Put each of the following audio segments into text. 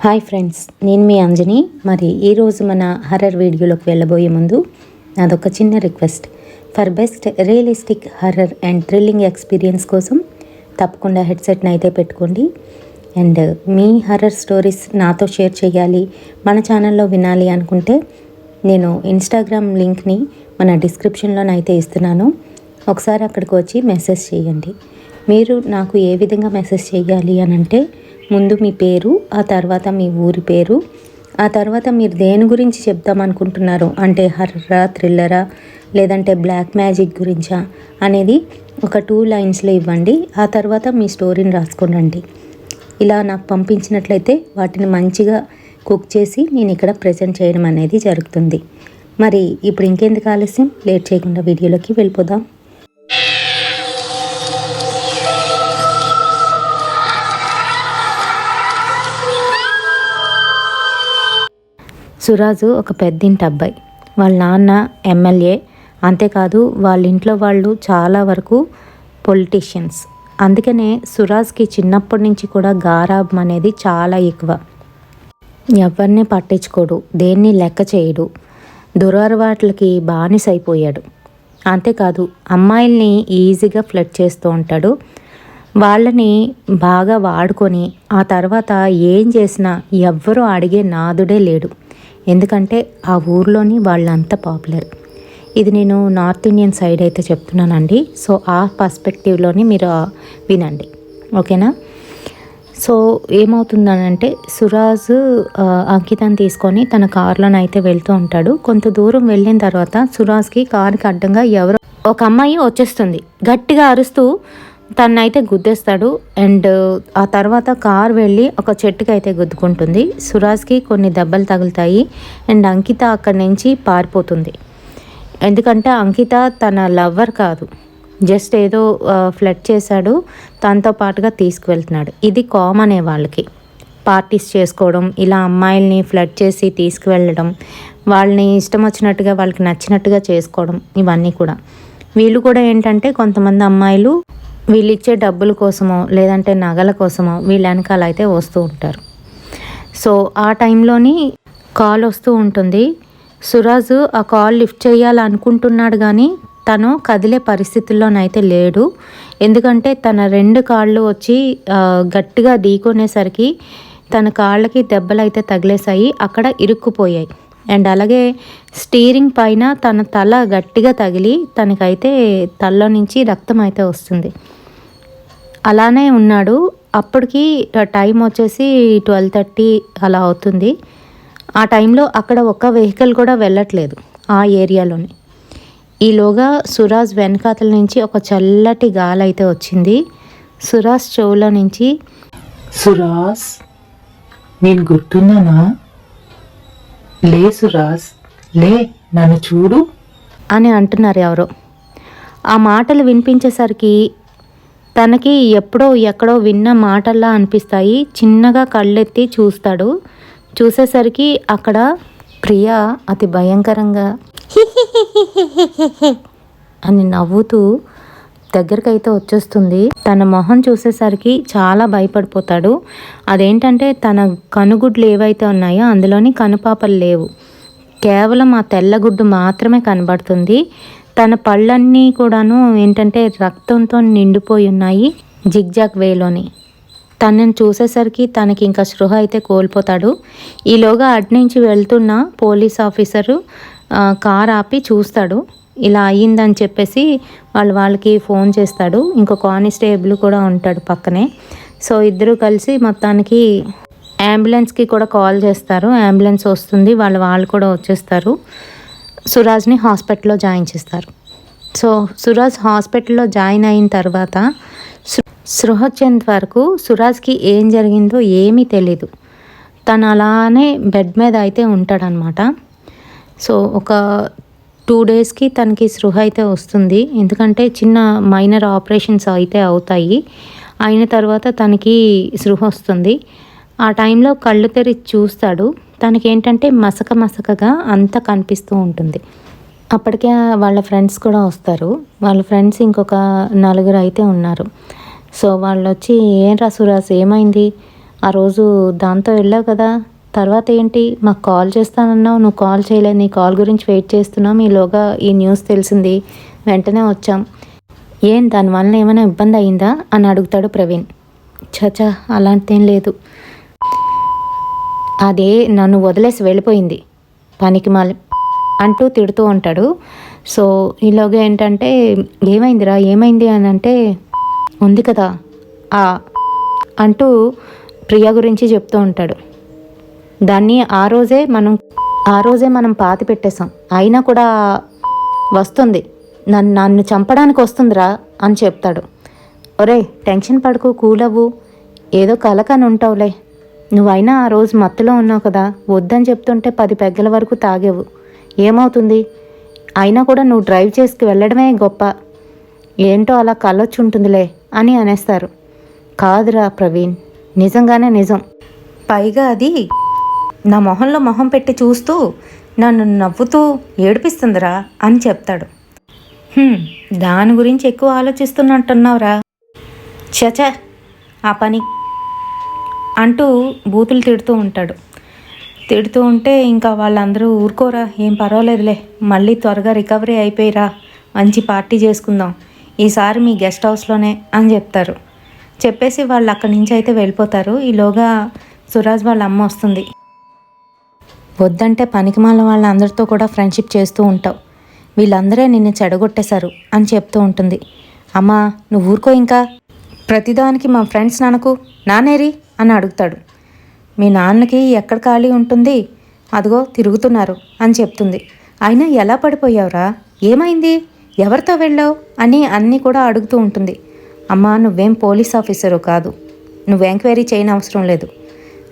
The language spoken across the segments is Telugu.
హాయ్ ఫ్రెండ్స్, నేను మీ అంజని. మరి ఈరోజు మన హర్రర్ వీడియోలోకి వెళ్ళబోయే ముందు నాదొక చిన్న request. For best realistic horror and thrilling experience కోసం తప్పకుండా హెడ్సెట్ని అయితే పెట్టుకోండి. అండ్ మీ హర్రర్ స్టోరీస్ నాతో షేర్ చేయాలి, మన ఛానల్లో వినాలి అనుకుంటే నేను ఇన్స్టాగ్రామ్ లింక్ని మన డిస్క్రిప్షన్లోనైతే ఇస్తున్నాను. ఒకసారి అక్కడికి వచ్చి మెసేజ్ చేయండి. మీరు నాకు ఏ విధంగా మెసేజ్ చేయాలి అని అంటే, ముందు మీ పేరు, ఆ తర్వాత మీ ఊరి పేరు, ఆ తర్వాత మీరు దేని గురించి చెప్దామనుకుంటున్నారు, అంటే హర్రరా, థ్రిల్లరా, లేదంటే బ్లాక్ మ్యాజిక్ గురించా అనేది ఒక 2 లైన్స్లో ఇవ్వండి. ఆ తర్వాత మీ స్టోరీని రాసుకోండి. ఇలా నాకు పంపించినట్లయితే వాటిని మంచిగా కుక్ చేసి నేను ఇక్కడ ప్రజెంట్ చేయడం అనేది జరుగుతుంది. మరి ఇప్పుడు ఇంకెందుకు ఆలస్యం, లేట్ చేయకుండా వీడియోలోకి వెళ్ళిపోదాం. సురాజు ఒక పెద్దింటి అబ్బాయి. వాళ్ళ నాన్న ఎమ్మెల్యే, అంతేకాదు వాళ్ళ ఇంట్లో వాళ్ళు చాలా వరకు పొలిటీషియన్స్. అందుకనే సురాజ్కి చిన్నప్పటి నుంచి కూడా గారాబం అనేది చాలా ఎక్కువ. ఎవరిని పట్టించుకోడు, దేన్ని లెక్క చేయడు, దురలవాట్లకి బానిసైపోయాడు. అంతేకాదు అమ్మాయిల్ని ఈజీగా ఫ్లర్ట్ చేస్తూ ఉంటాడు. వాళ్ళని బాగా వాడుకొని ఆ తర్వాత ఏం చేసినా ఎవ్వరూ అడిగే నాదుడే లేడు. ఎందుకంటే ఆ ఊర్లోని వాళ్ళంతా పాపులర్. ఇది నేను నార్త్ ఇండియన్ సైడ్ అయితే చెప్తున్నానండి. సో ఆ పర్స్పెక్టివ్లోని మీరు వినండి, ఓకేనా? సో ఏమవుతుందనంటే, సురాజ్ అంకితాన్ని తీసుకొని తన కారులోనైతే వెళ్తూ ఉంటాడు. కొంత దూరం వెళ్ళిన తర్వాత సురాజ్కి కారుకి అడ్డంగా ఎవరో ఒక అమ్మాయి వచ్చేస్తుంది. గట్టిగా అరుస్తూ తనైతే గుద్దేస్తాడు. అండ్ ఆ తర్వాత కార్ వెళ్ళి ఒక చెట్టుకి అయితే గుద్దుకుంటుంది. సురాజ్కి కొన్ని దెబ్బలు తగులుతాయి. అండ్ అంకిత అక్కడి నుంచి పారిపోతుంది. ఎందుకంటే అంకిత తన లవ్వర్ కాదు, జస్ట్ ఏదో ఫ్లర్ట్ చేశాడు, తనతో పాటుగా తీసుకువెళ్తున్నాడు. ఇది కామనే వాళ్ళకి, పార్టీస్ చేసుకోవడం, ఇలా అమ్మాయిల్ని ఫ్లర్ట్ చేసి తీసుకువెళ్ళడం, వాళ్ళని ఇష్టం వచ్చినట్టుగా వాళ్ళకి నచ్చినట్టుగా చేసుకోవడం, ఇవన్నీ కూడా. వీళ్ళు కూడా ఏంటంటే, కొంతమంది అమ్మాయిలు వీళ్ళు ఇచ్చే డబ్బుల కోసమో లేదంటే నగల కోసమో వీళ్ళ వెనకాల అయితే వస్తూ ఉంటారు. సో ఆ టైంలోని కాల్ వస్తూ ఉంటుంది. సురాజ్ ఆ కాల్ లిఫ్ట్ చేయాలనుకుంటున్నాడు, కానీ తను కదిలే పరిస్థితుల్లోనైతే లేడు. ఎందుకంటే తన 2 కాళ్ళు వచ్చి గట్టిగా ఢీకొనేసరికి తన కాళ్ళకి దెబ్బలు అయితే తగిలేసాయి, అక్కడ ఇరుక్కుపోయాయి. అండ్ అలాగే స్టీరింగ్ పైన తన తల గట్టిగా తగిలి తనకైతే తలలో నుంచి రక్తం అయితే వస్తుంది. అలానే ఉన్నాడు. అప్పటికి టైం వచ్చేసి 12:30 అలా అవుతుంది. ఆ టైంలో అక్కడ ఒక్క వెహికల్ కూడా వెళ్ళట్లేదు ఆ ఏరియాలోని. ఈలోగా సురాజ్ వెనకాతల నుంచి ఒక చల్లటి గాలి అయితే వచ్చింది. సురాజ్ చెవులో నుంచి, సురాజ్, నేను గుర్తున్నానా? లే సురాజ్, లే, నన్ను చూడు అని అంటున్నారు ఎవరో. ఆ మాటలు వినిపించేసరికి తనకి ఎప్పుడో ఎక్కడో విన్న మాటల్లా అనిపిస్తాయి. చిన్నగా కళ్ళెత్తి చూస్తాడు. చూసేసరికి అక్కడ ప్రియ అతి భయంకరంగా అని నవ్వుతూ దగ్గరకైతే వచ్చేస్తుంది. తన మొహం చూసేసరికి చాలా భయపడిపోతాడు. అదేంటంటే తన కనుగుడ్లు ఏవైతే ఉన్నాయో అందులోని కనుపాపలు లేవు, కేవలం ఆ తెల్లగుడ్డు మాత్రమే కనబడుతుంది. తన పళ్ళన్నీ కూడాను ఏంటంటే రక్తంతో నిండిపోయి ఉన్నాయి, జిగ్జాగ్ వేలోని. తనని చూసేసరికి తనకి ఇంకా స్పృహ అయితే కోల్పోతాడు. ఈలోగా అట్నుంచి వెళ్తున్న పోలీస్ ఆఫీసరు కార్ ఆపి చూస్తాడు. ఇలా అయ్యిందని చెప్పేసి వాళ్ళకి ఫోన్ చేస్తాడు. ఇంకో కానిస్టేబుల్ కూడా ఉంటాడు పక్కనే. సో ఇద్దరు కలిసి మొత్తానికి అంబులెన్స్కి కూడా కాల్ చేస్తారు. అంబులెన్స్ వస్తుంది, వాళ్ళు కూడా వచ్చేస్తారు. సురాజ్ని హాస్పిటల్లో జాయిన్ చేస్తారు. సో సురాజ్ హాస్పిటల్లో జాయిన్ అయిన తర్వాత స్పృహ వచ్చేంత వరకు సురాజ్కి ఏం జరిగిందో ఏమీ తెలీదు. తను అలానే బెడ్ మీద అయితే ఉంటాడనమాట. సో ఒక 2 డేస్కి తనకి స్పృహ అయితే వస్తుంది. ఎందుకంటే చిన్న మైనర్ ఆపరేషన్స్ అయితే అవుతాయి. అయిన తర్వాత తనకి స్పృహ వస్తుంది. ఆ టైంలో కళ్ళు తెరిచి చూస్తాడు. తనకేంటంటే మసకగా అంతా కనిపిస్తూ ఉంటుంది. అప్పటికే వాళ్ళ ఫ్రెండ్స్ కూడా వస్తారు. వాళ్ళ ఫ్రెండ్స్ ఇంకొక 4 అయితే ఉన్నారు. సో వాళ్ళు వచ్చి, ఏంట్రా సురాజ్ ఏమైంది ఆ రోజు దాంతో వెళ్ళావు కదా, తర్వాత ఏంటి మాకు కాల్ చేస్తానన్నావు, నువ్వు కాల్ చేయలేదు, నీ కాల్ గురించి వెయిట్ చేస్తున్నాం, ఈలోగా ఈ న్యూస్ తెలిసింది, వెంటనే వచ్చాం, ఏం దానివల్ల ఏమైనా ఇబ్బంది అయిందా అని అడుగుతాడు ప్రవీణ్. చచా అలాంటిదేం లేదు, అదే నన్ను వదిలేసి వెళ్ళిపోయింది పనికి మాలి అంటూ తిడుతూ ఉంటాడు. సో ఈలోగా ఏంటంటే ఏమైందిరా ఏమైంది అని అంటే, ఉంది కదా ఆ అంటూ ప్రియా గురించి చెప్తూ ఉంటాడు. దాన్ని ఆ రోజే మనం పాతి పెట్టేశాం, అయినా కూడా వస్తుంది, నన్ను చంపడానికి వస్తుందిరా అని చెప్తాడు. ఒరే టెన్షన్ పడుకు, కూలవ్వు, ఏదో కలకని ఉంటావులే, నువ్వైనా ఆ రోజు మత్తులో ఉన్నావు కదా, వద్దని చెప్తుంటే 10 పెగ్గల వరకు తాగేవు, ఏమవుతుంది, అయినా కూడా నువ్వు డ్రైవ్ చేసుకు వెళ్ళడమే గొప్ప, ఏంటో అలా కలొచ్చి ఉంటుందిలే అని అనేస్తారు. కాదురా ప్రవీణ్, నిజంగానే నిజం, పైగా అది నా మొహంలో మొహం పెట్టి చూస్తూ నన్ను నవ్వుతూ ఏడిపిస్తుందిరా అని చెప్తాడు. దాని గురించి ఎక్కువ ఆలోచిస్తున్నట్టున్నావురా, చచా ఆ పని అంటూ బూతులు తిడుతూ ఉంటాడు. తిడుతూ ఉంటే ఇంకా వాళ్ళందరూ ఊరుకోరా, ఏం పర్వాలేదులే, మళ్ళీ త్వరగా రికవరీ అయిపోయిరా, మంచి పార్టీ చేసుకుందాం, ఈసారి మీ గెస్ట్ హౌస్లోనే అని చెప్తారు. చెప్పేసి వాళ్ళు అక్కడి నుంచి అయితే వెళ్ళిపోతారు. ఈలోగా సురాజ్ వాళ్ళ అమ్మ వస్తుంది. వద్దంటే పనికిమాల వాళ్ళందరితో కూడా ఫ్రెండ్షిప్ చేస్తూ ఉంటావు, వీళ్ళందరే నిన్ను చెడగొట్టేశారు అని చెప్తూ ఉంటుంది. అమ్మా నువ్వు ఊరుకో, ఇంకా ప్రతిదానికి మా ఫ్రెండ్స్ నానేరి అని అడుగుతాడు. మీ నాన్నకి ఎక్కడ ఖాళీ ఉంటుంది, అదిగో తిరుగుతున్నారు అని చెప్తుంది. అయినా ఎలా పడిపోయావురా, ఏమైంది, ఎవరితో వెళ్ళావు అని అన్నీ కూడా అడుగుతూ ఉంటుంది. అమ్మా నువ్వేం పోలీస్ ఆఫీసరు కాదు, నువ్వు ఎంక్వైరీ చేయని అవసరం లేదు,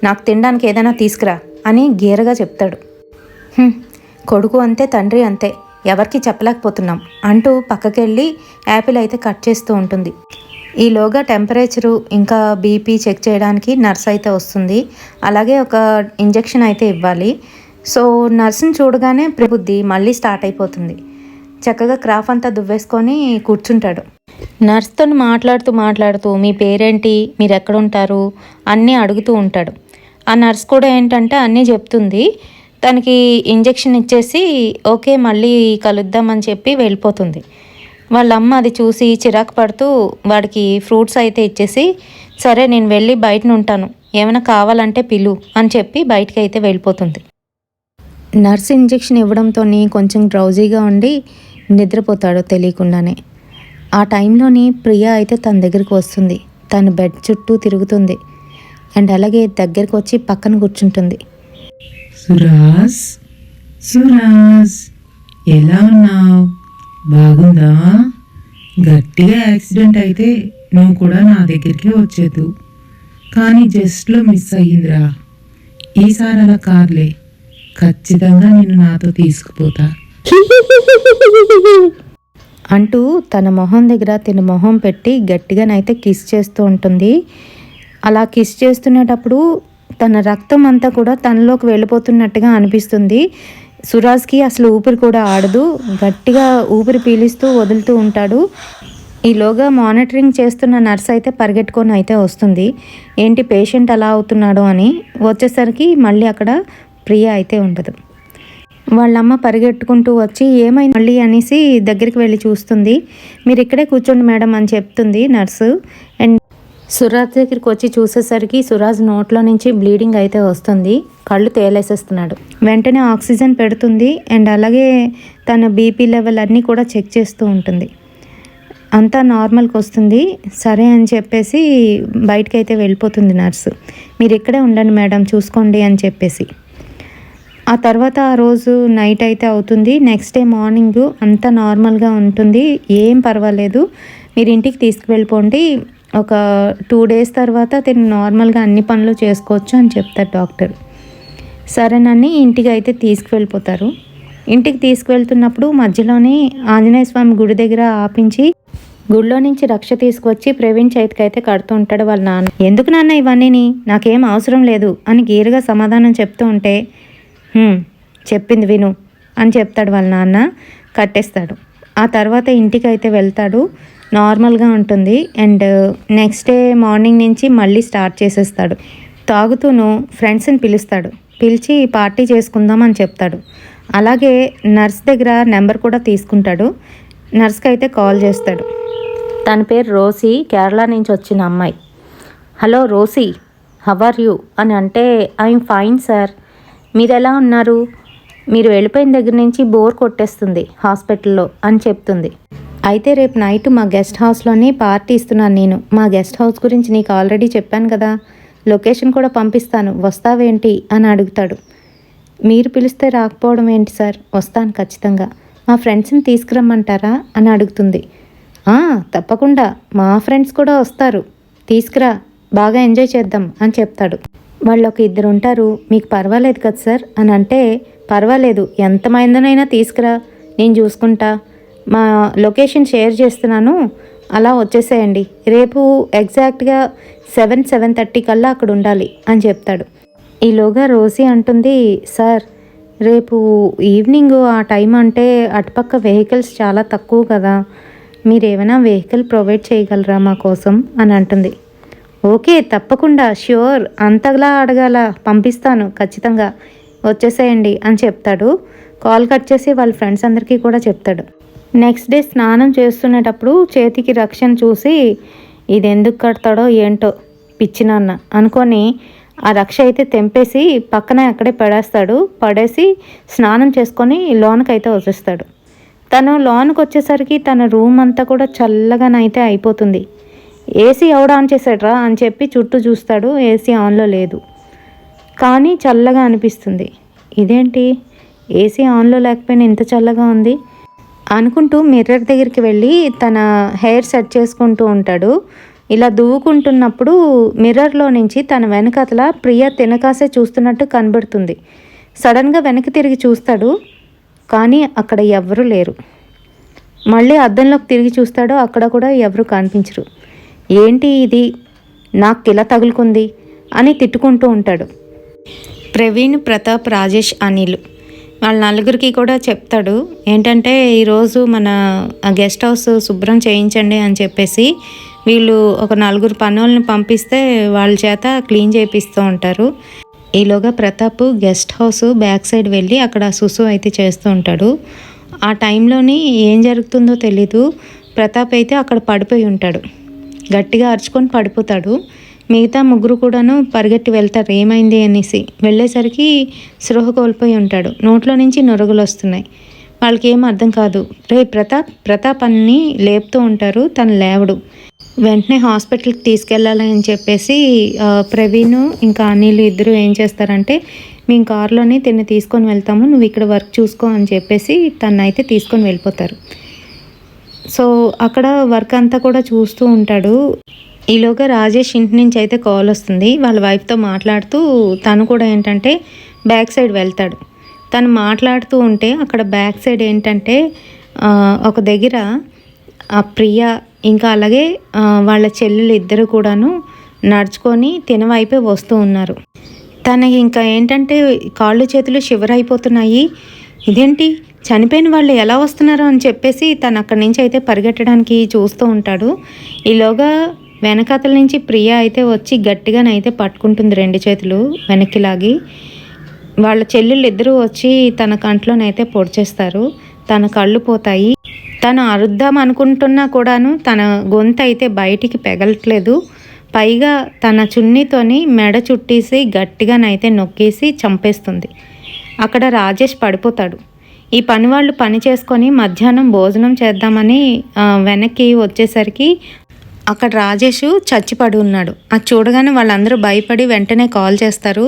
నాకు తినడానికి ఏదైనా తీసుకురా అని గీరగా చెప్తాడు. కొడుకు అంతే తండ్రి అంతే, ఎవరికి చెప్పలేకపోతున్నాం అంటూ పక్కకెళ్ళి యాపిల్ అయితే కట్ చేస్తూ ఉంటుంది. ఈలోగా టెంపరేచరు ఇంకా బీపీ చెక్ చేయడానికి నర్స్ అయితే వస్తుంది. అలాగే ఒక ఇంజెక్షన్ అయితే ఇవ్వాలి. సో నర్సుని చూడగానే ప్రబుద్ధి మళ్ళీ స్టార్ట్ అయిపోతుంది. చక్కగా క్రాఫ్ అంతా దువ్వేసుకొని కూర్చుంటాడు. నర్స్తో మాట్లాడుతూ మీ పేరేంటి, మీరు ఎక్కడ ఉంటారు అన్నీ అడుగుతూ ఉంటాడు. ఆ నర్స్ కూడా ఏంటంటే అన్నీ చెప్తుంది. తనకి ఇంజెక్షన్ ఇచ్చేసి ఓకే మళ్ళీ కలుద్దామని చెప్పి వెళ్ళిపోతుంది. వాళ్ళ అమ్మ అది చూసి చిరాకు పడుతూ వాడికి ఫ్రూట్స్ అయితే ఇచ్చేసి, సరే నేను వెళ్ళి బయటను ఉంటాను, ఏమైనా కావాలంటే పిలు అని చెప్పి బయటికి అయితే వెళ్ళిపోతుంది. నర్స్ ఇంజెక్షన్ ఇవ్వడంతో కొంచెం డ్రౌజీగా ఉండి నిద్రపోతాడు తెలియకుండానే. ఆ టైంలోని ప్రియా అయితే తన దగ్గరికి వస్తుంది. తన బెడ్ చుట్టూ తిరుగుతుంది అండ్ అలాగే దగ్గరికి వచ్చి పక్కన కూర్చుంటుంది. సురాజ్ సురాజ్ ఎలా ఉన్నావు, బాగుందా, గట్టిగా యాక్సిడెంట్ అయితే నువ్వు కూడా నా దగ్గరికి వచ్చేదు, కానీ జస్ట్లో మిస్ అయ్యిందిరా, ఈసారి అలా కార్లే, ఖచ్చితంగా నిన్ను నాతో తీసుకుపోతా అంటూ తన మొహం దగ్గర తన మొహం పెట్టి గట్టిగానైతే కిస్ చేస్తూ ఉంటుంది. అలా కిస్ చేస్తున్నప్పుడు తన రక్తం అంతా కూడా తనలోకి వెళ్ళిపోతున్నట్టుగా అనిపిస్తుంది. సురాజ్కి అసలు ఊపిరి కూడా ఆడదు, గట్టిగా ఊపిరి పీలిస్తూ వదులుతూ ఉంటాడు. ఈలోగా మానిటరింగ్ చేస్తున్న నర్స్ అయితే పరిగెట్టుకొని అయితే వస్తుంది. ఏంటి పేషెంట్ అలా అవుతున్నాడు అని. వచ్చేసరికి మళ్ళీ అక్కడ ప్రియ అయితే ఉండదు. వాళ్ళమ్మ పరిగెట్టుకుంటూ వచ్చి ఏమైంది మళ్ళీ అనేసి దగ్గరికి వెళ్ళి చూస్తుంది. మీరు ఇక్కడే కూర్చోండి మేడం అని చెప్తుంది నర్సు. అండ్ సురాజ్ దగ్గరికి వచ్చి చూసేసరికి సురాజ్ నోట్లో నుంచి బ్లీడింగ్ అయితే వస్తుంది. కళ్ళు తేలేసేస్తున్నాడు. వెంటనే ఆక్సిజన్ పెడుతుంది అండ్ అలాగే తన బీపీ లెవెల్ అన్నీ కూడా చెక్ చేస్తూ ఉంటుంది. అంతా నార్మల్కి వస్తుంది. సరే అని చెప్పేసి బయటకైతే వెళ్ళిపోతుంది నర్సు. మీరు ఇక్కడే ఉండండి మేడం చూసుకోండి అని చెప్పేసి. ఆ తర్వాత ఆ రోజు నైట్ అయితే అవుతుంది. నెక్స్ట్ డే మార్నింగ్ అంతా నార్మల్గా ఉంటుంది, ఏం పర్వాలేదు, మీరు ఇంటికి తీసుకువెళ్ళిపోండి, ఒక 2 days తర్వాత తిని నార్మల్గా అన్ని పనులు చేసుకోవచ్చు అని చెప్తారు డాక్టర్. సరేనని ఇంటికి అయితే తీసుకువెళ్ళిపోతారు. ఇంటికి తీసుకువెళ్తున్నప్పుడు మధ్యలోనే ఆంజనేయ స్వామి గుడి దగ్గర ఆపించి గుడిలో నుంచి రక్ష తీసుకొచ్చి ప్రవీణ్ చేతికి అయితే కడుతూ ఉంటాడు వాళ్ళ నాన్న. ఎందుకు నాన్న ఇవన్నీ, నాకేం అవసరం లేదు అని గీరుగా సమాధానం చెప్తూ ఉంటే చెప్పింది విను అని చెప్తాడు వాళ్ళ నాన్న. కట్టేస్తాడు. ఆ తర్వాత ఇంటికి అయితే వెళ్తాడు. నార్మల్గా ఉంటుంది అండ్ నెక్స్ట్ డే మార్నింగ్ నుంచి మళ్ళీ స్టార్ట్ చేసేస్తాడు. తాగుతూను ఫ్రెండ్స్ని పిలుస్తాడు. పిలిచి పార్టీ చేసుకుందాం అని చెప్తాడు. అలాగే నర్స్ దగ్గర నెంబర్ కూడా తీసుకుంటాడు. నర్స్కి అయితే కాల్ చేస్తాడు. తన పేరు రోసీ, కేరళ నుంచి వచ్చిన అమ్మాయి. Hello Rosie, how are you అని అంటే, ఐఎమ్ ఫైన్ సార్, మీరు ఎలా ఉన్నారు? మీరు వెళ్ళిపోయిన దగ్గర నుంచి బోర్ కొట్టేస్తుంది హాస్పిటల్లో అని చెప్తుంది. అయితే రేపు నైట్ మా గెస్ట్ హౌస్లోనే పార్టీ ఇస్తున్నాను నేను. మా గెస్ట్ హౌస్ గురించి నీకు ఆల్రెడీ చెప్పాను కదా, లొకేషన్ కూడా పంపిస్తాను, వస్తావేంటి అని అడుగుతాడు. మీరు పిలిస్తే రాకపోవడం ఏంటి సార్, వస్తాను ఖచ్చితంగా. మా ఫ్రెండ్స్ని తీసుకురమ్మంటారా అని అడుగుతుంది. తప్పకుండా, మా ఫ్రెండ్స్ కూడా వస్తారు, తీసుకురా, బాగా ఎంజాయ్ చేద్దాం అని చెప్తాడు. వాళ్ళు ఒక 2 ఉంటారు, మీకు పర్వాలేదు కదా సార్ అని అంటే, పర్వాలేదు, ఎంతమందినైనా తీసుకురా, నేను చూసుకుంటా, మా లొకేషన్ షేర్ చేస్తున్నాను, అలా వచ్చేసేయండి, రేపు ఎగ్జాక్ట్గా 7:30 కల్లా అక్కడ ఉండాలి అని చెప్తాడు. ఈలోగా రోసీ అంటుంది, సార్ రేపు ఈవినింగ్ ఆ టైం అంటే అటుపక్క వెహికల్స్ చాలా తక్కువ కదా, మీరు ఏమైనా వెహికల్ ప్రొవైడ్ చేయగలరా మా కోసం అని అంటుంది. ఓకే, తప్పకుండా, ష్యూర్, అంతలా అడగాల, పంపిస్తాను ఖచ్చితంగా, వచ్చేసేయండి అని చెప్తాడు. కాల్ కట్ చేసి వాళ్ళ ఫ్రెండ్స్ అందరికీ కూడా చెప్తాడు. నెక్స్ట్ డే స్నానం చేస్తునేటప్పుడు చేతికి రక్షణ చూసి, ఇది ఎందుకు కడతాడో ఏంటో పిచ్చినాన్న అనుకొని ఆ రక్ష అయితే తెంపేసి పక్కన అక్కడే పడేసి స్నానం చేసుకొని లోనకైతే వచ్చేస్తాడు. తను లోనికి వచ్చేసరికి తన రూమ్ అంతా కూడా చల్లగానైతే అయిపోతుంది. ఏసీ ఎవడు ఆన్ చేశాడ్రా అని చెప్పి చుట్టూ చూస్తాడు. ఏసీ ఆన్లో లేదు, కానీ చల్లగా అనిపిస్తుంది. ఇదేంటి, ఏసీ ఆన్లో లేకపోయినా ఇంత చల్లగా ఉంది అనుకుంటూ మిర్రర్ దగ్గరికి వెళ్ళి తన హెయిర్ సెట్ చేసుకుంటూ ఉంటాడు. ఇలా దువ్వుకుంటున్నప్పుడు మిర్రర్లో నుంచి తన వెనకతల ప్రియ తినకాసే చూస్తున్నట్టు కనబడుతుంది. సడన్గా వెనక్కి తిరిగి చూస్తాడు, కానీ అక్కడ ఎవరు లేరు. మళ్ళీ అద్దంలోకి తిరిగి చూస్తాడు, అక్కడ కూడా ఎవరు కనిపించరు. ఏంటి ఇది, నాకు ఇలా తగులుకుంది అని తిట్టుకుంటూ ఉంటాడు. ప్రవీణ్, ప్రతాప్, రాజేష్, అనిల్ వాళ్ళ నలుగురికి కూడా చెప్తాడు. ఏంటంటే ఈరోజు మన గెస్ట్ హౌస్ శుభ్రం చేయించండి అని చెప్పేసి వీళ్ళు ఒక 4 పనులను పంపిస్తే వాళ్ళ చేత క్లీన్ చేపిస్తూ ఉంటారు. ఈలోగా Pratap guest house back side వెళ్ళి అక్కడ సుసు అయితే చేస్తూ ఉంటాడు. ఆ టైంలోని ఏం జరుగుతుందో తెలీదు, ప్రతాప్ అయితే అక్కడ పడిపోయి ఉంటాడు. గట్టిగా అరుచుకొని పడిపోతాడు. మిగతా 3 కూడాను పరిగెట్టి వెళ్తారు ఏమైంది అనేసి. వెళ్ళేసరికి స్పృహ కోల్పోయి ఉంటాడు. నోట్లో నుంచి నురుగులు వస్తున్నాయి. వాళ్ళకి ఏం అర్థం కాదు. రే ప్రతాప్ అన్ని లేపుతూ ఉంటారు, తను లేవడు. వెంటనే హాస్పిటల్కి తీసుకెళ్ళాలని చెప్పేసి ప్రవీణ్ ఇంకా అనిల్ ఇద్దరు ఏం చేస్తారంటే, మేము కారులోనే తిన్ని తీసుకొని వెళ్తాము, నువ్వు ఇక్కడ వర్క్ చూసుకో అని చెప్పేసి తను అయితే తీసుకొని వెళ్ళిపోతారు. సో అక్కడ వర్క్ అంతా కూడా చూస్తూ ఉంటాడు. ఈలోగా రాజేష్ ఇంటి నుంచి అయితే కాల్ వస్తుంది. వాళ్ళ వైఫ్తో మాట్లాడుతూ తను కూడా ఏంటంటే బ్యాక్ సైడ్ వెళ్తాడు. తను మాట్లాడుతూ ఉంటే అక్కడ బ్యాక్ సైడ్ ఏంటంటే ఒక దగ్గర ఆ ప్రియ ఇంకా అలాగే వాళ్ళ చెల్లెలు ఇద్దరు కూడాను నడుచుకొని తినవైపే వస్తూ ఉన్నారు. తనకి ఇంకా ఏంటంటే కాళ్ళు చేతులు షివర్ అయిపోతున్నాయి. ఇదేంటి, చనిపోయిన వాళ్ళు ఎలా వస్తున్నారో అని చెప్పేసి తను అక్కడి నుంచి అయితే పరిగెట్టడానికి చూస్తూ ఉంటాడు. ఈలోగా వెనకాతల నుంచి ప్రియ అయితే వచ్చి గట్టిగానైతే పట్టుకుంటుంది 2 చేతులు వెనక్కి లాగి. వాళ్ళ చెల్లెళ్ళు ఇద్దరూ వచ్చి తన కంట్లోనైతే పొడిచేస్తారు. తన కళ్ళు పోతాయి. తను అరుద్దాం అనుకుంటున్నా కూడాను తన గొంతు అయితే బయటికి పెగలట్లేదు. పైగా తన చున్నీతోని మెడ చుట్టేసి గట్టిగానైతే నొక్కేసి చంపేస్తుంది. అక్కడ రాజేష్ పడిపోతాడు. ఈ పని వాళ్ళు పని చేసుకొని మధ్యాహ్నం భోజనం చేద్దామని వెనక్కి వచ్చేసరికి అక్కడ రాజేష్ చచ్చిపడి ఉన్నాడు. అది చూడగానే వాళ్ళందరూ భయపడి వెంటనే కాల్ చేస్తారు.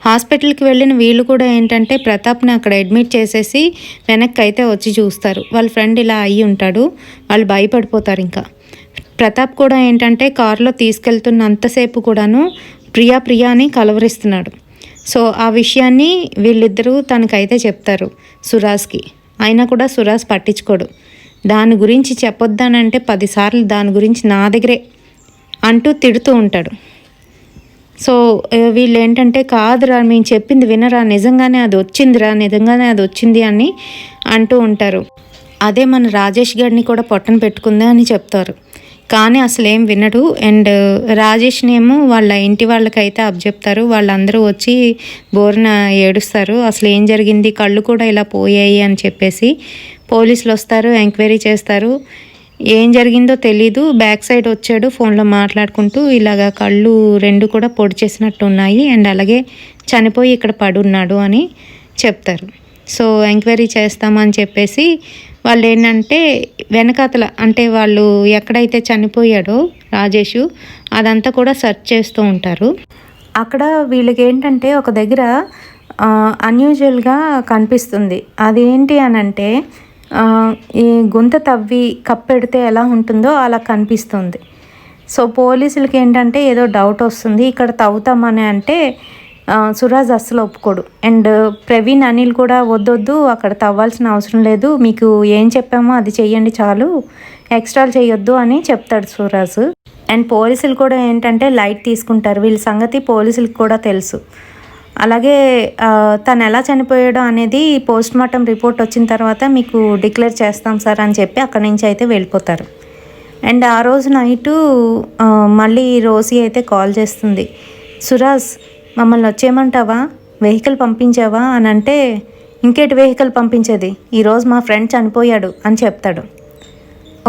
హాస్పిటల్కి వెళ్ళిన వీళ్ళు కూడా ఏంటంటే ప్రతాప్ని అక్కడ అడ్మిట్ చేసేసి వెనక్కి అయితే వచ్చి చూస్తారు. వాళ్ళ ఫ్రెండ్ ఇలా అయ్యి ఉంటాడు. వాళ్ళు భయపడిపోతారు. ఇంకా ప్రతాప్ కూడా ఏంటంటే కారులో తీసుకెళ్తున్నంతసేపు కూడాను ప్రియా అని కలవరిస్తున్నాడు. సో ఆ విషయాన్ని వీళ్ళిద్దరూ తనకైతే చెప్తారు సురాజ్కి. అయినా కూడా సురాజ్ పట్టించుకోడు. దాని గురించి చెప్పొద్దానంటే 10 సార్లు దాని గురించి నా దగ్గరే అంటూ తిడుతూ ఉంటాడు. సో వీళ్ళు ఏంటంటే కాదురా, మేము చెప్పింది వినరా, నిజంగానే అది వచ్చింది అని అంటూ ఉంటారు. అదే మన రాజేష్ గారిని కూడా పొట్టన పెట్టుకుందా అని చెప్తారు. కానీ అసలు ఏం వినడు. అండ్ రాజేష్నేమో వాళ్ళ ఇంటి వాళ్ళకైతే అప్పచెప్తారు. వాళ్ళందరూ వచ్చి బోరున ఏడుస్తారు. అసలు ఏం జరిగింది, కళ్ళు కూడా ఇలా పోయాయి అని చెప్పేసి పోలీసులు వస్తారు, ఎంక్వైరీ చేస్తారు. ఏం జరిగిందో తెలీదు. బ్యాక్ సైడ్ వచ్చాడు ఫోన్లో మాట్లాడుకుంటూ, ఇలాగా కళ్ళు రెండు కూడా పొడి చేసినట్టు ఉన్నాయి అండ్ అలాగే చనిపోయి ఇక్కడ పడున్నాడు అని చెప్తారు. సో ఎంక్వైరీ చేస్తామని చెప్పేసి వాళ్ళు ఏంటంటే వెనకాతల అంటే వాళ్ళు ఎక్కడైతే చనిపోయాడో రాజేష్ అదంతా కూడా సెర్చ్ చేస్తూ ఉంటారు. అక్కడ వీళ్ళకి ఏంటంటే ఒక దగ్గర అన్యూజువల్గా కనిపిస్తుంది. అదేంటి అని అంటే ఈ గుంత తవ్వి కప్పెడితే ఎలా ఉంటుందో అలా కనిపిస్తుంది. సో పోలీసులకి ఏంటంటే ఏదో డౌట్ వస్తుంది, ఇక్కడ తవ్వుతామని అంటే సురాజ్ అస్సలు ఒప్పుకోడు. అండ్ ప్రవీణ్, అనిల్ కూడా వద్దొద్దు, అక్కడ తవ్వాల్సిన అవసరం లేదు, మీకు ఏం చెప్పామో అది చెయ్యండి చాలు, ఎక్స్ట్రాలు చేయొద్దు అని చెప్తాడు సురాజ్. అండ్ పోలీసులు కూడా ఏంటంటే లైట్ తీసుకుంటారు. వీళ్ళ సంగతి పోలీసులకు కూడా తెలుసు. అలాగే తను ఎలా చనిపోయాడో అనేది పోస్ట్ మార్టం రిపోర్ట్ వచ్చిన తర్వాత మీకు డిక్లేర్ చేస్తాం సార్ అని చెప్పి అక్కడి నుంచి అయితే వెళ్ళిపోతారు. అండ్ ఆ రోజు నైటు మళ్ళీ రోసి అయితే కాల్ చేస్తుంది. సురాజ్, మమ్మల్ని వచ్చేయమంటావా, వెహికల్ పంపించావా అని అంటే, ఇంకేటి వెహికల్ పంపించేది, ఈరోజు మా ఫ్రెండ్ చనిపోయాడు అని చెప్తాడు.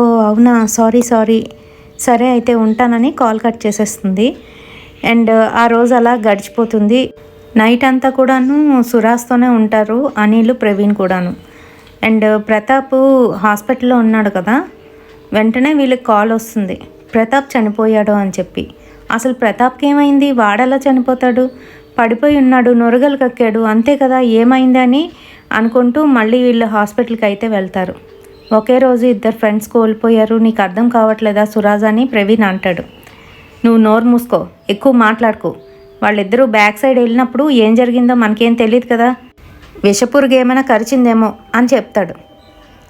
ఓ అవునా, సారీ సరే అయితే ఉంటానని కాల్ కట్ చేసేస్తుంది. అండ్ ఆ రోజు అలా గడిచిపోతుంది. నైట్ అంతా కూడాను సురాజ్తోనే ఉంటారు అనిల్, ప్రవీణ్ కూడాను. అండ్ ప్రతాప్ హాస్పిటల్లో ఉన్నాడు కదా, వెంటనే వీళ్ళకి కాల్ వస్తుంది ప్రతాప్ చనిపోయాడు అని చెప్పి. అసలు ప్రతాప్కి ఏమైంది, వాడెలా చనిపోతాడు, పడిపోయి ఉన్నాడు, నొరగలు కక్కాడు అంతే కదా, ఏమైందని అనుకుంటూ మళ్ళీ వీళ్ళు హాస్పిటల్కి అయితే వెళ్తారు. ఒకే రోజు ఇద్దరు ఫ్రెండ్స్ కోల్పోయారు, నీకు అర్థం కావట్లేదా సురాజ్ అని ప్రవీణ్ అంటాడు. నువ్వు నోరు మూసుకో, ఎక్కువ మాట్లాడుకో, వాళ్ళిద్దరూ బ్యాక్ సైడ్ వెళ్ళినప్పుడు ఏం జరిగిందో మనకేం తెలియదు కదా, విషపురుగు ఏమైనా కరిచిందేమో అని చెప్తాడు.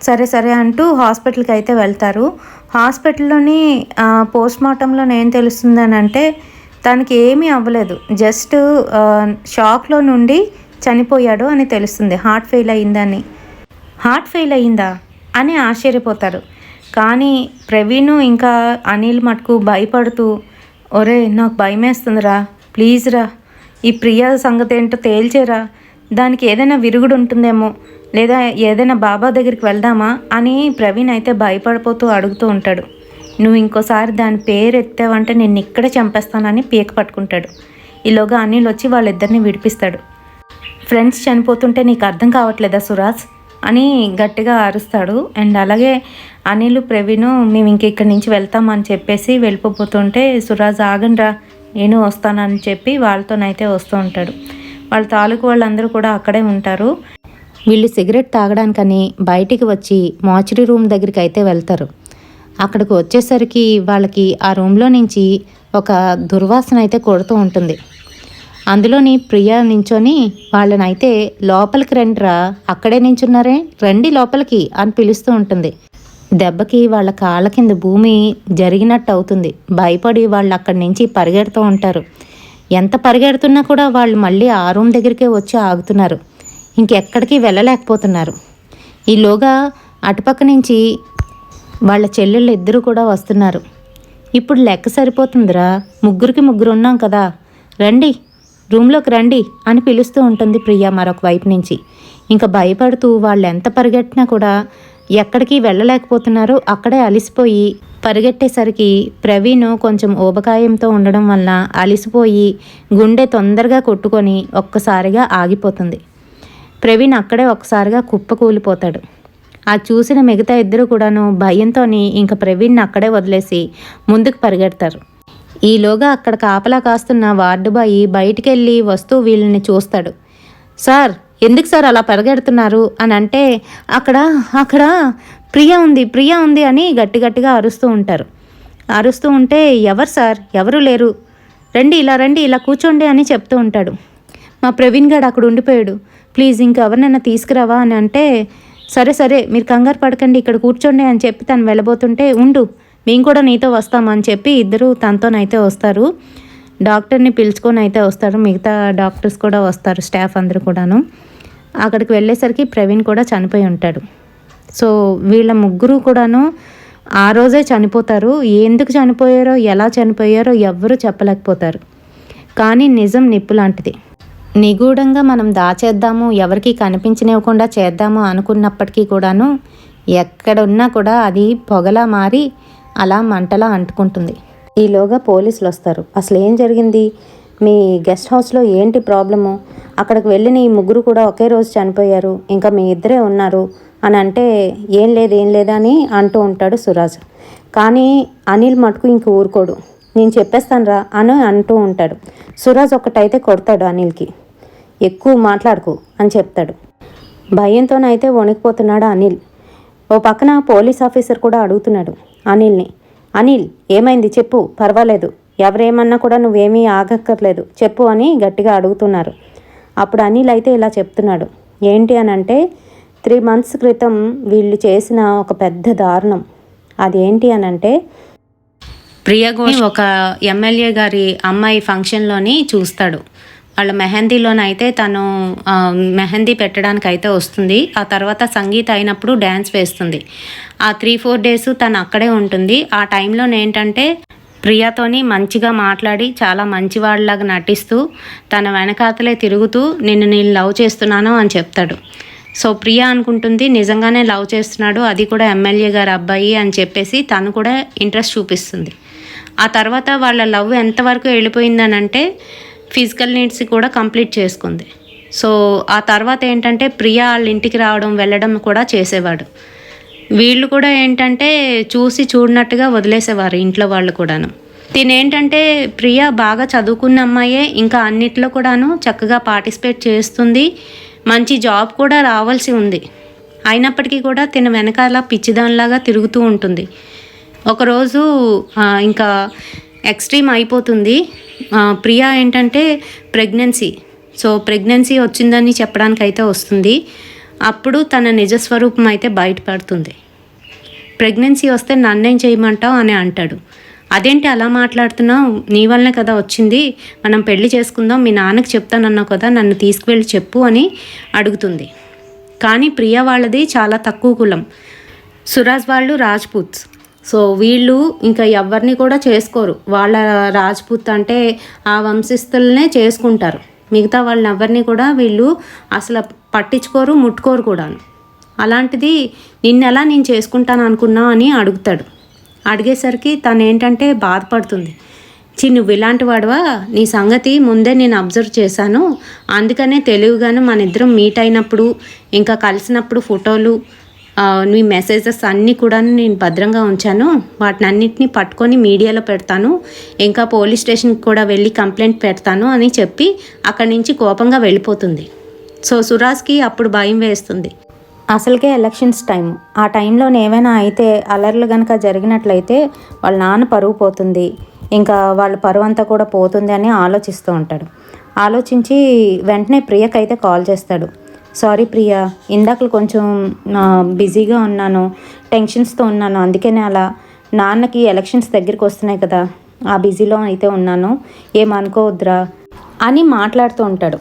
సరే అంటూ హాస్పిటల్కి అయితే వెళ్తారు. హాస్పిటల్లోని పోస్ట్ మార్టంలో ఏం తెలుస్తుందని అంటే తనకి ఏమీ అవ్వలేదు, జస్ట్ షాక్లో నుండి చనిపోయాడు అని తెలుస్తుంది. హార్ట్ ఫెయిల్ అయిందా అని ఆశ్చర్యపోతారు. కానీ ప్రవీణ్ ఇంకా అనిల్ మటుకు భయపడుతూ, ఒరే నాకు భయమేస్తుందిరా, ప్లీజ్ రా, ఈ ప్రియా సంగతి ఏంటో తేల్చేరా, దానికి ఏదైనా విరుగుడు ఉంటుందేమో, లేదా ఏదైనా బాబా దగ్గరికి వెళ్దామా అని ప్రవీణ్ అయితే భయపడిపోతూ అడుగుతూ ఉంటాడు. నువ్వు ఇంకోసారి దాని పేరు ఎత్తావంటే నేను ఇక్కడే చంపేస్తానని పీక పట్టుకుంటాడు. ఈలోగా అనిల్ వచ్చి వాళ్ళిద్దరిని విడిపిస్తాడు. ఫ్రెండ్స్ చనిపోతుంటే నీకు అర్థం కావట్లేదా సురాజ్ అని గట్టిగా అరుస్తాడు. అండ్ అలాగే అనిల్, ప్రవీణ్ మేము ఇంక ఇక్కడి నుంచి వెళ్తామని చెప్పేసి వెళ్ళిపోతుంటే సురాజ్ ఆగండ్రా నేను వస్తానని చెప్పి వాళ్ళతోనైతే వస్తూ ఉంటాడు. వాళ్ళ తాలూకు వాళ్ళందరూ కూడా అక్కడే ఉంటారు. వీళ్ళు సిగరెట్ తాగడానికని బయటికి వచ్చి మార్చురీ రూమ్ దగ్గరికి అయితే వెళ్తారు. అక్కడికి వచ్చేసరికి వాళ్ళకి ఆ రూమ్లో నుంచి ఒక దుర్వాసన అయితే కొడుతూ ఉంటుంది. అందులోని ప్రియా నించొని వాళ్ళని అయితే లోపలికి రండిరా, అక్కడే నించున్నారే, రండి లోపలికి అని పిలుస్తూ ఉంటుంది. దెబ్బకి వాళ్ళ కాళ్ళ కింద భూమి జరిగినట్టు అవుతుంది. భయపడి వాళ్ళు అక్కడి నుంచి పరిగెడుతూ ఉంటారు. ఎంత పరిగెడుతున్నా కూడా వాళ్ళు మళ్ళీ ఆ రూమ్ దగ్గరికే వచ్చి ఆగుతున్నారు, ఇంకెక్కడికి వెళ్ళలేకపోతున్నారు. ఈలోగా అటుపక్క నుంచి వాళ్ళ చెల్లెళ్ళు ఇద్దరు కూడా వస్తున్నారు. ఇప్పుడు లెక్క సరిపోతుందిరా, ముగ్గురు ఉన్నాం కదా, రండి రూమ్లోకి రండి అని పిలుస్తూ ఉంటుంది ప్రియా మరొక వైపు నుంచి. ఇంకా భయపడుతూ వాళ్ళు ఎంత పరిగెట్టినా కూడా ఎక్కడికి వెళ్ళలేకపోతున్నారు. అక్కడే అలిసిపోయి పరిగెట్టేసరికి ప్రవీణ్ కొంచెం ఊబకాయంతో ఉండడం వలన అలిసిపోయి గుండె తొందరగా కొట్టుకొని ఒక్కసారిగా ఆగిపోతుంది. ప్రవీణ్ అక్కడే ఒకసారిగా కుప్పకూలిపోతాడు. ఆ చూసిన మిగతా ఇద్దరు కూడాను భయంతో ఇంకా ప్రవీణ్ని అక్కడే వదిలేసి ముందుకు పరిగెడతారు. ఈలోగా అక్కడ కాపలా కాస్తున్న వార్డు బాయ్ బయటికి వెళ్ళి వస్తూ వీళ్ళని చూస్తాడు. సార్ ఎందుకు సార్ అలా పరిగెడుతున్నారు అని అంటే, అక్కడ ప్రియా ఉంది అని గట్టిగా అరుస్తూ ఉంటారు. అరుస్తూ ఉంటే ఎవరు సార్, ఎవరు లేరు, రండి ఇలా కూర్చోండి అని చెప్తూ ఉంటాడు. మా ప్రవీణ్ గారు అక్కడ ఉండిపోయాడు, ప్లీజ్ ఇంకెవరినైనా తీసుకురావా అని అంటే, సరే మీరు కంగారు పడకండి, ఇక్కడ కూర్చోండి అని చెప్పి తను వెళ్ళబోతుంటే, ఉండు మేము కూడా నీతో వస్తామని చెప్పి ఇద్దరు తనతోనైతే వస్తారు. డాక్టర్ని పిలుచుకొని అయితే వస్తారు, మిగతా డాక్టర్స్ కూడా వస్తారు, స్టాఫ్ అందరూ కూడాను. అక్కడికి వెళ్ళేసరికి ప్రవీణ్ కూడా చనిపోయి ఉంటాడు. సో వీళ్ళ ముగ్గురు కూడాను ఆ రోజే చనిపోతారు. ఎందుకు చనిపోయారో ఎలా చనిపోయారో ఎవ్వరూ చెప్పలేకపోతారు. కానీ నిజం నిప్పు లాంటిది. నిగూఢంగా మనం దాచేద్దాము, ఎవరికి కనిపించనివ్వకుండా చేద్దాము అనుకున్నప్పటికీ కూడాను ఎక్కడున్నా కూడా అది పొగలా మారి అలా మంటలా అంటుకుంటుంది. ఈలోగా పోలీసులు వస్తారు. అసలు ఏం జరిగింది, మీ గెస్ట్ హౌస్లో ఏంటి ప్రాబ్లము, అక్కడికి వెళ్ళిన ఈ ముగ్గురు కూడా ఒకే రోజు చనిపోయారు, ఇంకా మీ ఇద్దరే ఉన్నారు అని అంటే ఏం లేదని అంటూ ఉంటాడు సురాజ్. కానీ అనిల్ మటుకు ఇంక ఊరుకోడు. నేను చెప్పేస్తాను రా అని అంటూ ఉంటాడు. సురాజ్ ఒక్కటైతే కొడతాడు అనిల్కి. ఎక్కువ మాట్లాడుకు అని చెప్తాడు. భయంతోనైతే వణికిపోతున్నాడు అనిల్. ఓ పక్కన పోలీస్ ఆఫీసర్ కూడా అడుగుతున్నాడు అనిల్ని, అనిల్ ఏమైంది చెప్పు, పర్వాలేదు, ఎవరేమన్నా కూడా నువ్వేమీ ఆగక్కర్లేదు చెప్పు అని గట్టిగా అడుగుతున్నారు. అప్పుడు అనిల్ అయితే ఇలా చెప్తున్నాడు. ఏంటి అని అంటే 3 months క్రితం వీళ్ళు చేసిన ఒక పెద్ద దారుణం. అదేంటి అని అంటే ప్రియగోష్ ఒక ఎమ్మెల్యే గారి అమ్మాయి ఫంక్షన్లోని చూస్తాడు. వాళ్ళ మెహందీలోనైతే తను మెహందీ పెట్టడానికి అయితే వస్తుంది. ఆ తర్వాత సంగీత అయినప్పుడు డ్యాన్స్ వేస్తుంది. ఆ 3-4 days తను అక్కడే ఉంటుంది. ఆ టైంలో ఏంటంటే ప్రియాతోని మంచిగా మాట్లాడి చాలా మంచివాళ్ళలాగా నటిస్తూ తన వెనకాతలే తిరుగుతూ నేను లవ్ చేస్తున్నాను అని చెప్తాడు. సో ప్రియా అనుకుంటుంది నిజంగానే లవ్ చేస్తున్నాడు, అది కూడా ఎమ్మెల్యే గారి అబ్బాయి అని చెప్పేసి తను కూడా ఇంట్రెస్ట్ చూపిస్తుంది. ఆ తర్వాత వాళ్ళ లవ్ ఎంతవరకు వెళ్ళిపోయిందనంటే ఫిజికల్ నీడ్స్ కూడా కంప్లీట్ చేసుకుంది. సో ఆ తర్వాత ఏంటంటే ప్రియా వాళ్ళ ఇంటికి రావడం వెళ్ళడం కూడా చేసేవాడు. వీళ్ళు కూడా ఏంటంటే చూసి చూడనట్టుగా వదిలేసేవారు ఇంట్లో వాళ్ళు కూడాను. తినేంటంటే ప్రియా బాగా చదువుకున్న అమ్మాయే, ఇంకా అన్నిట్లో కూడాను చక్కగా పార్టిసిపేట్ చేస్తుంది, మంచి జాబ్ కూడా రావాల్సి ఉంది. అయినప్పటికీ కూడా తిన వెనకాల పిచ్చిదానిలాగా తిరుగుతూ ఉంటుంది. ఒకరోజు ఇంకా ఎక్స్ట్రీమ్ అయిపోతుంది. ప్రియా ఏంటంటే ప్రెగ్నెన్సీ వచ్చిందని చెప్పడానికి అయితే వస్తుంది. అప్పుడు తన నిజస్వరూపం అయితే బయటపడుతుంది. ప్రెగ్నెన్సీ వస్తే నన్నేం చేయమంటావు అని అంటాడు. అదేంటి అలా మాట్లాడుతున్నావు, నీ వల్లనే కదా వచ్చింది, మనం పెళ్లి చేసుకుందాం, మీ నాన్నకి చెప్తానన్నావు కదా, నన్ను తీసుకువెళ్ళి చెప్పు అని అడుగుతుంది. కానీ ప్రియా వాళ్ళది చాలా తక్కువ కులం. సురాజ్ వాళ్ళు రాజ్పూత్స్. సో వీళ్ళు ఇంకా ఎవరిని కూడా చేసుకోరు. వాళ్ళ రాజ్పూత్ అంటే ఆ వంశస్థులనే చేసుకుంటారు. మిగతా వాళ్ళని ఎవరిని కూడా వీళ్ళు అసలు పట్టించుకోరు, ముట్టుకోరు కూడాను. అలాంటిది నిన్నెలా నేను చేసుకుంటాను అనుకున్నా అని అడుగుతాడు. అడిగేసరికి తను ఏంటంటే బాధపడుతుంది. నువ్వు ఇలాంటి వాడివా, నీ సంగతి ముందే నేను అబ్జర్వ్ చేశాను, అందుకనే తెలివిగాను మన ఇద్దరం మీట్ అయినప్పుడు ఇంకా కలిసినప్పుడు ఫోటోలు నీ మెసేజెస్ అన్నీ కూడా నేను భద్రంగా ఉంచాను, వాటిని అన్నిటిని పట్టుకొని మీడియాలో పెడతాను, ఇంకా పోలీస్ స్టేషన్కి కూడా వెళ్ళి కంప్లైంట్ పెడతాను అని చెప్పి అక్కడి నుంచి కోపంగా వెళ్ళిపోతుంది. సో సురాజ్కి అప్పుడు భయం వేస్తుంది. అసలుకే ఎలక్షన్స్ టైం. ఆ టైంలో ఏమైనా అయితే అలర్లు కనుక జరిగినట్లయితే వాళ్ళ నాన్న పరువు పోతుంది, ఇంకా వాళ్ళ పరువు అంతా కూడా పోతుంది అని ఆలోచిస్తూ ఉంటాడు. ఆలోచించి వెంటనే ప్రియకైతే కాల్ చేస్తాడు. సారీ ప్రియా, ఇందాకలు కొంచెం బిజీగా ఉన్నాను, టెన్షన్స్తో ఉన్నాను, అందుకనే అలా నాన్నకి ఎలక్షన్స్ దగ్గరికి వస్తున్నాయి కదా, ఆ బిజీలో అయితే ఉన్నాను, ఏమనుకోవద్దురా అని మాట్లాడుతూ ఉంటాడు.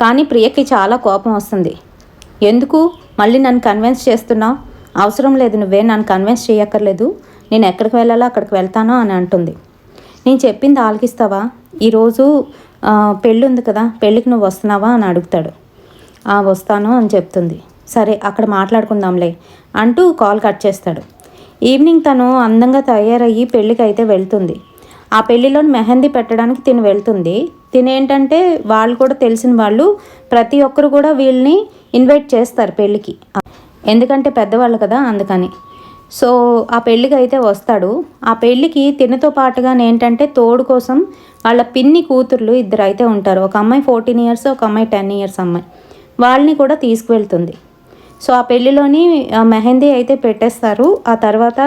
కానీ ప్రియకి చాలా కోపం వస్తుంది. ఎందుకు మళ్ళీ నన్ను కన్విన్స్ చేస్తున్నావు, అవసరం లేదు, నువ్వే నన్ను కన్విన్స్ చేయక్కర్లేదు, నేను ఎక్కడికి వెళ్ళాలో అక్కడికి వెళ్తాను అని అంటుంది. నేను చెప్పింది ఆలకిస్తావా, ఈరోజు పెళ్ళి ఉంది కదా, పెళ్ళికి నువ్వు వస్తున్నావా అని అడుగుతాడు. వస్తాను అని చెప్తుంది. సరే అక్కడ మాట్లాడుకుందాంలే అంటూ కాల్ కట్ చేస్తాడు. ఈవినింగ్ తను అందంగా తయారయ్యి పెళ్ళికి అయితే వెళ్తుంది. ఆ పెళ్ళిలో మెహందీ పెట్టడానికి తిను వెళ్తుంది. తినేంటంటే వాళ్ళు కూడా తెలిసిన వాళ్ళు ప్రతి ఒక్కరు కూడా వీళ్ళని ఇన్వైట్ చేస్తారు పెళ్ళికి, ఎందుకంటే పెద్దవాళ్ళు కదా అందుకని. సో ఆ పెళ్ళికి అయితే వస్తాడు. ఆ పెళ్ళికి తినతో పాటుగా ఏంటంటే తోడు కోసం వాళ్ళ పిన్ని కూతుర్లు 2 అయితే ఉంటారు. ఒక అమ్మాయి 14 years, ఒక అమ్మాయి 10 years అమ్మాయి, వాళ్ళని కూడా తీసుకువెళ్తుంది. సో ఆ పెళ్ళిలోని మెహందీ అయితే పెట్టేస్తారు. ఆ తర్వాత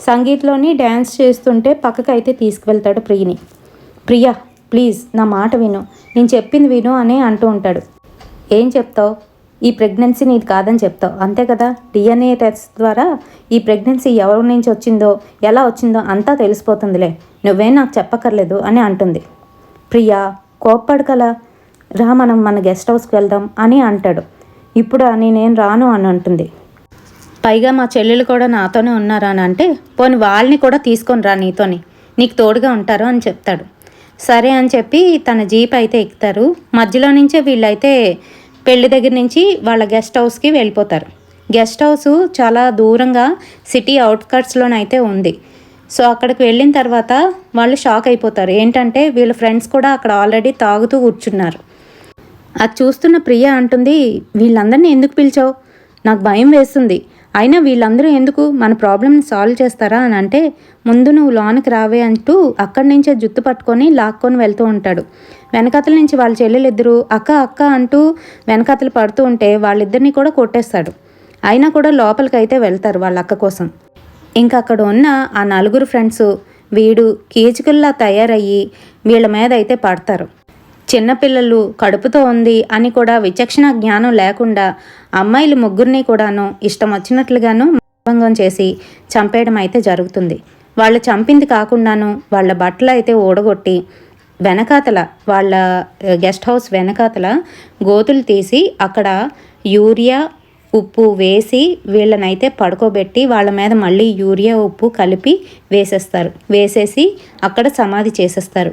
సంగీత్లోని డ్యాన్స్ చేస్తుంటే పక్కకు అయితే తీసుకువెళ్తాడు ప్రియని. ప్రియా ప్లీజ్ నా మాట విను, నేను చెప్పింది విను అని అంటూ ఉంటాడు. ఏం చెప్తావు, ఈ ప్రెగ్నెన్సీ నీది కాదని చెప్తావు అంతే కదా, DNA టెస్ట్ ద్వారా ఈ ప్రెగ్నెన్సీ ఎవరి నుంచి వచ్చిందో ఎలా వచ్చిందో అంతా తెలిసిపోతుందిలే, నువ్వేం నాకు చెప్పక్కర్లేదు అని అంటుంది. ప్రియా కోప్పడకలా, రా మనం మన గెస్ట్ హౌస్కి వెళ్దాం అని అంటాడు. ఇప్పుడు నేనేం రాను అని అంటుంది. పైగా మా చెల్లెలు కూడా నాతోనే ఉన్నారు అని అంటే, పోనీ వాళ్ళని కూడా తీసుకొని రా నీతోని, నీకు తోడుగా ఉంటారు అని చెప్తాడు. సరే అని చెప్పి తన జీప్ అయితే ఎక్కుతారు. మధ్యలో నుంచే వీళ్ళైతే పెళ్లి దగ్గర నుంచి వాళ్ళ గెస్ట్ హౌస్కి వెళ్ళిపోతారు. గెస్ట్ హౌస్ చాలా దూరంగా సిటీ అవుట్కట్స్లోనైతే ఉంది. సో అక్కడికి వెళ్ళిన తర్వాత వాళ్ళు షాక్ అయిపోతారు. ఏంటంటే వీళ్ళ ఫ్రెండ్స్ కూడా అక్కడ ఆల్రెడీ తాగుతూ కూర్చున్నారు. అది చూస్తున్న ప్రియ అంటుంది, వీళ్ళందరినీ ఎందుకు పిలిచావు, నాకు భయం వేస్తుంది, అయినా వీళ్ళందరూ ఎందుకు, మన ప్రాబ్లమ్ని సాల్వ్ చేస్తారా అని అంటే, ముందు నువ్వు లోనికి రావే అంటూ అక్కడి నుంచే జుత్తు పట్టుకొని లాక్కొని వెళ్తూ ఉంటాడు. వెనకతల నుంచి వాళ్ళ చెల్లెలిద్దరూ అక్క అక్క అంటూ వెనకతలు పడుతూ ఉంటే వాళ్ళిద్దరినీ కూడా కొట్టేస్తాడు. అయినా కూడా లోపలికైతే వెళ్తారు వాళ్ళ అక్క కోసం. ఇంకా అక్కడ ఉన్న ఆ నలుగురు ఫ్రెండ్స్ వీడు కీచుకుల్లా తయారయ్యి వీళ్ళ మీద అయితే పడతారు. చిన్నపిల్లలు కడుపుతో ఉంది అని కూడా విచక్షణ జ్ఞానం లేకుండా అమ్మాయిలు ముగ్గురిని కూడాను ఇష్టం వచ్చినట్లుగాను భంగం చేసి చంపేయడం అయితే జరుగుతుంది. వాళ్ళు చంపింది కాకుండాను వాళ్ళ బట్టలు అయితే ఊడగొట్టి వెనకాతల వాళ్ళ గెస్ట్ హౌస్ వెనకాతల గోతులు తీసి అక్కడ యూరియా ఉప్పు వేసి వీళ్ళనైతే పడుకోబెట్టి వాళ్ళ మీద మళ్ళీ యూరియా ఉప్పు కలిపి వేసేసి అక్కడ సమాధి చేసేస్తారు.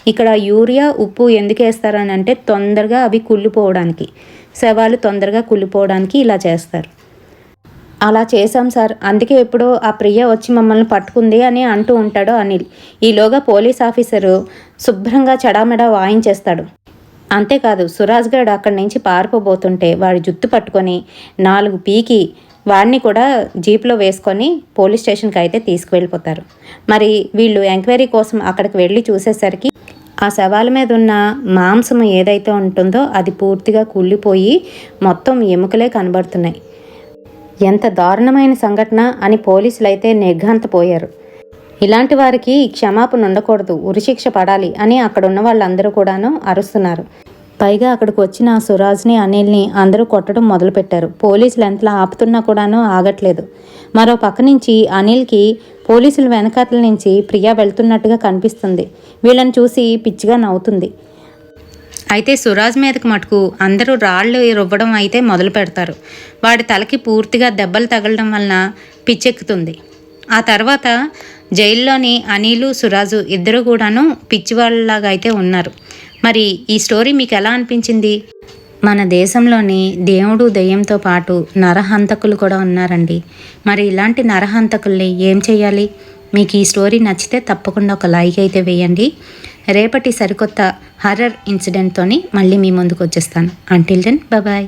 ఇక్కడ యూరియా ఉప్పు ఎందుకు వేస్తారని అంటే తొందరగా అవి కుళ్ళిపోవడానికి, శవాలు తొందరగా కుళ్ళిపోవడానికి ఇలా చేస్తారు. అలా చేశాం సార్, అందుకే ఎప్పుడో ఆ ప్రియ వచ్చి మమ్మల్ని పట్టుకుంది అని అంటూ ఉంటాడు అనిల్. ఈలోగా పోలీస్ ఆఫీసరు శుభ్రంగా చెడామెడా వాయించేస్తాడు. అంతేకాదు సురాజ్ గడ్ అక్కడి నుంచి పారిపోబోతుంటే వాడి జుత్తు పట్టుకొని 4 పీకి వాడిని కూడా జీప్లో వేసుకొని పోలీస్ స్టేషన్కి అయితే తీసుకువెళ్ళిపోతారు. మరి వీళ్ళు ఎంక్వైరీ కోసం అక్కడికి వెళ్ళి చూసేసరికి ఆ శవాల మీద ఉన్న మాంసం ఏదైతే ఉంటుందో అది పూర్తిగా కుళ్ళిపోయి మొత్తం ఎముకలే కనబడుతున్నాయి. ఎంత దారుణమైన సంఘటన అని పోలీసులు అయితే నిర్ఘాంతపోయారు. ఇలాంటి వారికి క్షమాపణ ఉండకూడదు, ఉరిశిక్ష పడాలి అని అక్కడ ఉన్న వాళ్ళందరూ కూడాను అరుస్తున్నారు. పైగా అక్కడికి వచ్చిన సురాజ్ని అనిల్ని అందరూ కొట్టడం మొదలుపెట్టారు. పోలీసులు ఎంతలా ఆపుతున్నా కూడాను ఆగట్లేదు. మరో పక్క నుంచి అనిల్కి పోలీసుల వెనకాతల నుంచి ప్రియా వెళ్తున్నట్టుగా కనిపిస్తుంది. వీళ్ళని చూసి పిచ్చిగా నవ్వుతుంది. అయితే సురాజ్ మీదకి మటుకు అందరూ రాళ్ళు రువ్వడం అయితే మొదలు పెడతారు. వాడి తలకి పూర్తిగా దెబ్బలు తగలడం వలన పిచ్చెక్కుతుంది. ఆ తర్వాత జైల్లోని అనిలు సురాజు ఇద్దరు కూడాను పిచ్చివాళ్ళలాగా అయితే ఉన్నారు. మరి ఈ స్టోరీ మీకు ఎలా అనిపించింది? మన దేశంలోని దేవుడు దెయ్యంతో పాటు నరహంతకులు కూడా ఉన్నారండి. మరి ఇలాంటి నరహంతకుల్ని ఏం చేయాలి? మీకు ఈ స్టోరీ నచ్చితే తప్పకుండా ఒక లైక్ అయితే వేయండి. రేపటి సరికొత్త హర్రర్ ఇన్సిడెంట్తోని మళ్ళీ మీ ముందుకు వచ్చేస్తాను. Until then bye.